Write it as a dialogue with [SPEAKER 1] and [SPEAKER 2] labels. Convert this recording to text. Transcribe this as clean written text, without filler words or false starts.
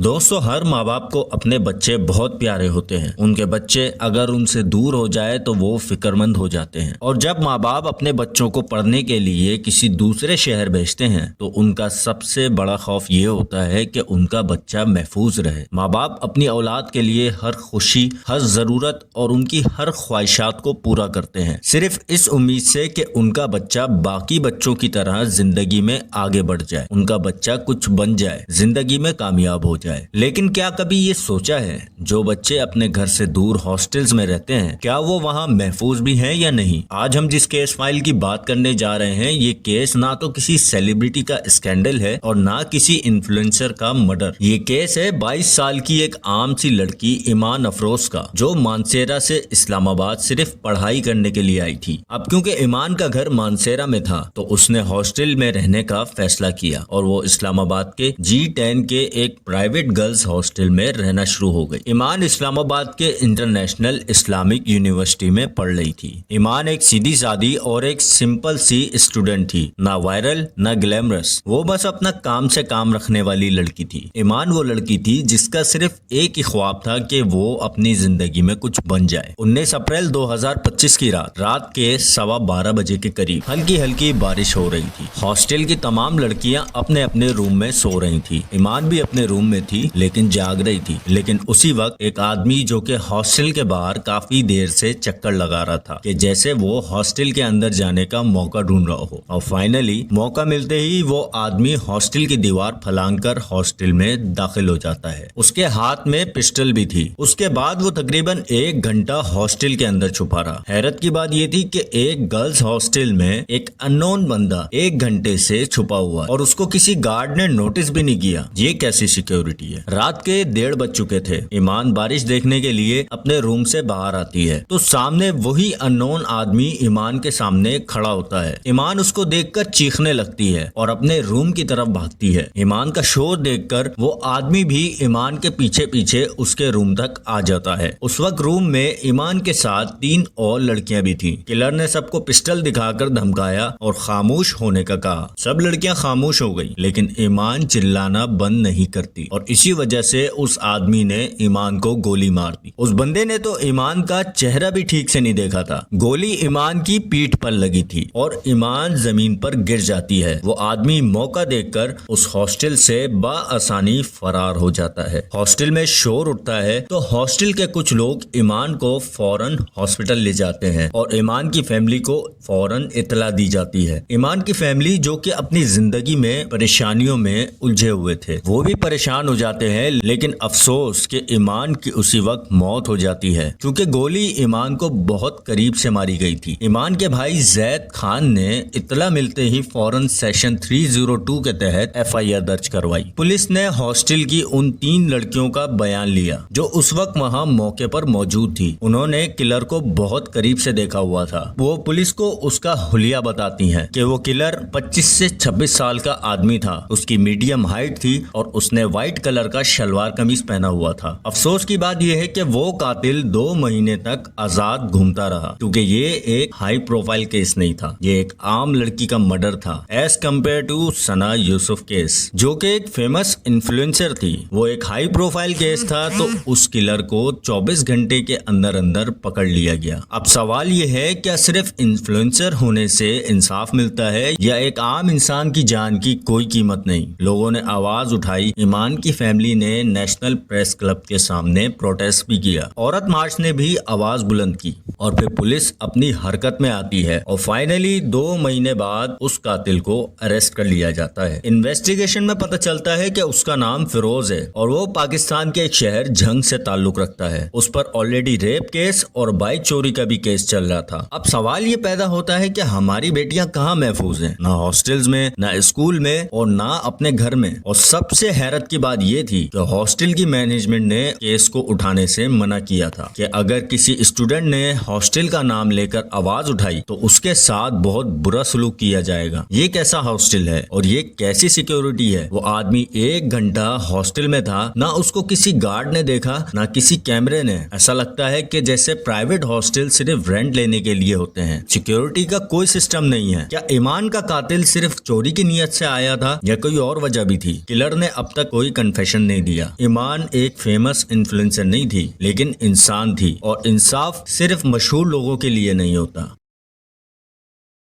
[SPEAKER 1] دوستو ہر ماں باپ کو اپنے بچے بہت پیارے ہوتے ہیں. ان کے بچے اگر ان سے دور ہو جائے تو وہ فکر مند ہو جاتے ہیں. اور جب ماں باپ اپنے بچوں کو پڑھنے کے لیے کسی دوسرے شہر بھیجتے ہیں تو ان کا سب سے بڑا خوف یہ ہوتا ہے کہ ان کا بچہ محفوظ رہے. ماں باپ اپنی اولاد کے لیے ہر خوشی، ہر ضرورت اور ان کی ہر خواہشات کو پورا کرتے ہیں، صرف اس امید سے کہ ان کا بچہ باقی بچوں کی طرح زندگی میں آگے بڑھ جائے، ان کا بچہ کچھ بن جائے، زندگی میں کامیاب ہو جائے. لیکن کیا کبھی یہ سوچا ہے جو بچے اپنے گھر سے دور ہاسٹلز میں رہتے ہیں کیا وہ وہاں محفوظ بھی ہیں یا نہیں؟ آج ہم جس کیس فائل کی بات کرنے جا رہے ہیں یہ کیس نہ تو کسی سیلیبریٹی کا اسکینڈل ہے اور نہ کسی انفلوئنسر کا مرڈر. یہ کیس ہے 22 سال کی ایک عام سی لڑکی ایمان افروز کا، جو مانسیرا سے اسلام آباد صرف پڑھائی کرنے کے لیے آئی تھی. اب کیونکہ ایمان کا گھر مانسیرا میں تھا تو اس نے ہاسٹل میں رہنے کا فیصلہ کیا اور وہ اسلام آباد کے G10 کے ایک پرائیویٹ گرلز ہاسٹل میں رہنا شروع ہو گئی. ایمان اسلام آباد کے انٹرنیشنل اسلامک یونیورسٹی میں پڑھ رہی تھی. ایمان ایک سیدھی سادی اور ایک سمپل سی اسٹوڈنٹ تھی، نہ وائرل نہ گلیمرس. وہ بس اپنا کام سے کام رکھنے والی لڑکی تھی. ایمان وہ لڑکی تھی جس کا صرف ایک ہی خواب تھا کہ وہ اپنی زندگی میں کچھ بن جائے. 19 اپریل 2025 کی رات کے 12:15 بجے کے قریب ہلکی ہلکی بارش ہو رہی تھی. ہاسٹل کی تمام لڑکیاں اپنے اپنے روم میں سو رہی تھی. ایمان بھی اپنے روم میں تھی لیکن جاگ رہی تھی. لیکن اسی وقت ایک آدمی جو کہ ہاسٹل کے باہر کافی دیر سے چکر لگا رہا تھا کہ جیسے وہ ہاسٹل کے اندر جانے کا موقع ڈھونڈ رہا ہو، اور فائنلی موقع ملتے ہی وہ آدمی ہاسٹل کی دیوار پھلانگ کر ہاسٹل میں داخل ہو جاتا ہے. اس کے ہاتھ میں پسٹل بھی تھی. اس کے بعد وہ تقریباً 1 گھنٹہ ہاسٹل کے اندر چھپا رہا. حیرت کی بات یہ تھی کہ ایک گرلز ہاسٹل میں ایک اننون بندہ 1 گھنٹے سے چھپا ہوا اور اس کو کسی گارڈ نے نوٹس بھی نہیں کیا. یہ کیسی سیکیورٹی ہے؟ رات کے 1:30 بج چکے تھے. ایمان بارش دیکھنے کے لیے اپنے روم سے باہر آتی ہے تو سامنے وہی اننون آدمی ایمان کے سامنے کھڑا ہوتا ہے. ایمان اس کو دیکھ کر چیخنے لگتی ہے اور اپنے روم کی طرف بھاگتی ہے. ایمان کا شور دیکھ کر وہ آدمی بھی ایمان کے پیچھے پیچھے اس کے روم تک آ جاتا ہے. اس وقت روم میں ایمان کے ساتھ 3 اور لڑکیاں بھی تھیں. کلر نے سب کو پسٹل دکھا کر دھمکایا اور خاموش ہونے کا کہا. سب لڑکیاں خاموش ہو گئی لیکن ایمان چلانا بند نہیں کرتی اور اسی وجہ سے اس آدمی نے ایمان کو گولی مار دی. اس بندے نے تو ایمان کا چہرہ بھی ٹھیک سے نہیں دیکھا تھا. گولی ایمان کی پیٹھ پر لگی تھی اور ایمان زمین پر گر جاتی ہے. وہ آدمی موقع دیکھ کر اس ہاسٹل سے بآسانی فرار ہو جاتا ہے. ہاسٹل میں شور اٹھتا ہے تو ہاسٹل کے کچھ لوگ ایمان کو فوراً ہاسپٹل لے جاتے ہیں اور ایمان کی فیملی کو فوراً اطلاع دی جاتی ہے. ایمان کی فیملی جو کہ اپنی زندگی میں پریشانیوں میں الجھے ہوئے تھے وہ بھی پریشان ہو جاتے ہیں، لیکن افسوس کہ ایمان کی اسی وقت موت ہو جاتی ہے کیونکہ گولی ایمان کو بہت قریب سے ماری گئی تھی. ایمان کے بھائی زید خان نے اطلاع ملتے ہی فوراً سیکشن 302 کے تحت FIR درج کروائی. پولیس نے ہاسٹل کی ان 3 لڑکیوں کا بیان لیا جو اس وقت وہاں موقع پر موجود تھی. انہوں نے کلر کو بہت قریب سے دیکھا ہوا تھا. وہ پولیس کو اس کا حلیہ بتاتی ہیں کہ وہ کلر 25 سے 26 سال کا آدمی تھا. اس کی میڈیم ہائٹ تھی اور اس نے وائٹ کلر کا شلوار قمیض پہنا ہوا تھا. افسوس کی بات یہ ہے کہ وہ قاتل 2 مہینے تک آزاد گھومتا رہا کیونکہ یہ ایک ہائی پروفائل کیس نہیں تھا. یہ ایک عام لڑکی کا مرڈر تھا as compare to Sana Yousuf case جو کہ ایک فیمس انفلوئنسر تھی. وہ ایک ہائی پروفائل کیس تھا تو اس کلر کو 24 گھنٹے کے اندر اندر پکڑ لیا گیا. اب سوال یہ ہے کیا صرف انفلوئنسر ہونے سے انصاف ملتا ہے یا ایک عام انسان کی جان کی کوئی قیمت نہیں؟ لوگوں نے آواز اٹھائی. ایمان کی فیملی نے نیشنل پریس کلب کے سامنے پروٹیسٹ بھی کیا. عورت مارچ نے بھی آواز بلند کی اور پھر پولیس اپنی حرکت میں آتی ہے اور فائنلی 2 مہینے بعد اس قاتل کو اریسٹ کر لیا جاتا ہے. انویسٹیگیشن میں پتہ چلتا ہے کہ اس کا نام فیروز ہے اور وہ پاکستان کے ایک شہر جھنگ سے تعلق رکھتا ہے. اس پر آلریڈی ریپ کیس اور بائک چوری کا بھی کیس چل رہا تھا. اب سوال یہ پیدا ہوتا ہے کہ ہماری بیٹیاں کہاں محفوظ ہیں؟ نہ ہاسٹلز میں، نہ اسکول میں اور نہ اپنے گھر میں. اور سب سے حیرت کی بات یہ تھی کہ ہاسٹل کی مینجمنٹ نے کیس کو اٹھانے سے منع کیا تھا کہ اگر کسی اسٹوڈنٹ نے ہاسٹل کا نام لے کر آواز اٹھائی تو اس کے ساتھ بہت برا سلوک کیا جائے گا. یہ کیسا ہاسٹل ہے اور یہ کیسی سیکیورٹی ہے؟ وہ آدمی 1 گھنٹہ ہاسٹل میں تھا، نہ اس کو کسی گارڈ نے دیکھا نہ کسی کیمرے نے. ایسا لگتا ہے کہ جیسے پرائیویٹ ہاسٹل صرف رینٹ لینے کے لیے ہوتے ہیں. سیکیورٹی کا کوئی سسٹم نہیں ہے. کیا ایمان کا قاتل صرف چوری کی نیت سے آیا تھا یا کوئی اور وجہ بھی تھی؟ کلر نے اب تک کوئی کنفیشن نہیں دیا۔ ایمان ایک فیمس انفلوئنسر نہیں تھی، لیکن انسان تھی، اور انصاف صرف مشہور لوگوں کے لیے نہیں ہوتا۔